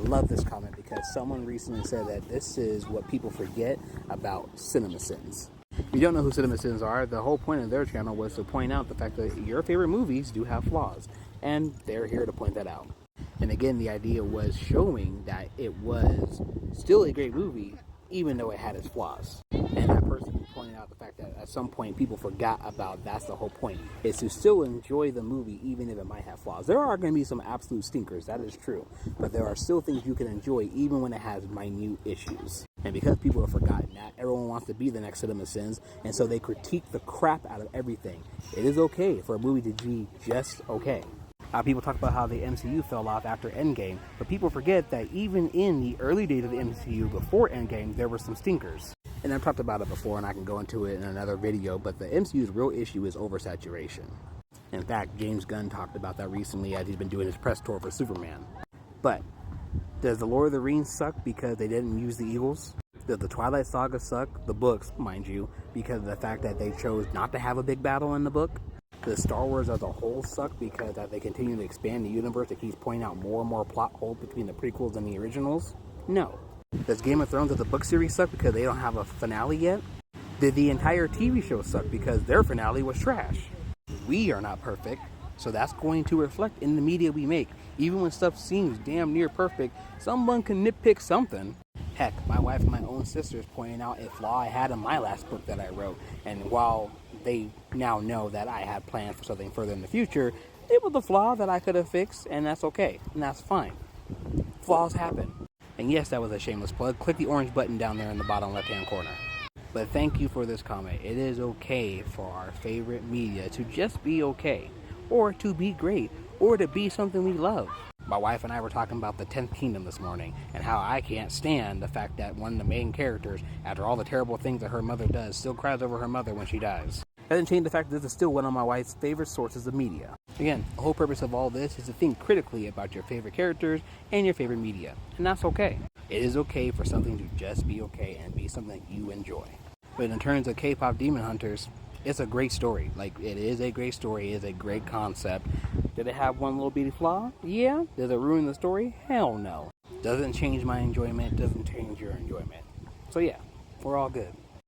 love this comment because someone recently said that this is what people forget about CinemaSins. If you don't know who CinemaSins are, the whole point of their channel was to point out the fact that your favorite movies do have flaws, and they're here to point that out. And again, the idea was showing that it was still a great movie, even though it had its flaws. And that person pointed out the fact that at some point people forgot about that's the whole point, is to still enjoy the movie even if it might have flaws. There are going to be some absolute stinkers, that is true, but there are still things you can enjoy even when it has minute issues. And because people have forgotten that, everyone wants to be the next CinemaSins, and so they critique the crap out of everything. It is okay for a movie to be just okay. People talk about how the MCU fell off after Endgame, but people forget that even in the early days of the MCU before Endgame, there were some stinkers. And I've talked about it before, and I can go into it in another video, but the MCU's real issue is oversaturation. In fact, James Gunn talked about that recently as he's been doing his press tour for Superman. But does the Lord of the Rings suck because they didn't use the Eagles? Does the Twilight Saga suck, the books, mind you, because of the fact that they chose not to have a big battle in the book? Does Star Wars as a whole suck because they continue to expand the universe that keeps pointing out more and more plot holes between the prequels and the originals? No. Does Game of Thrones as a book series suck because they don't have a finale yet? Did the entire TV show suck because their finale was trash? We are not perfect, so that's going to reflect in the media we make. Even when stuff seems damn near perfect, someone can nitpick something. Heck, my wife and my own sisters pointing out a flaw I had in my last book that I wrote, and while they now know that I had plans for something further in the future, it was a flaw that I could have fixed, and that's okay, and that's fine. Flaws happen. And yes, that was a shameless plug. Click the orange button down there in the bottom left-hand corner. But thank you for this comment. It is okay for our favorite media to just be okay, or to be great, or to be something we love. My wife and I were talking about the 10th Kingdom this morning, and how I can't stand the fact that one of the main characters, after all the terrible things that her mother does, still cries over her mother when she dies. Doesn't change the fact that this is still one of my wife's favorite sources of media. Again, the whole purpose of all this is to think critically about your favorite characters and your favorite media, and that's okay. It is okay for something to just be okay and be something you enjoy. But in terms of K-pop Demon Hunters, it's a great story. It is a great story, it is a great concept. Did it have one little bitty flaw? Yeah. Does it ruin the story? Hell no. Doesn't change my enjoyment, doesn't change your enjoyment. So yeah, we're all good.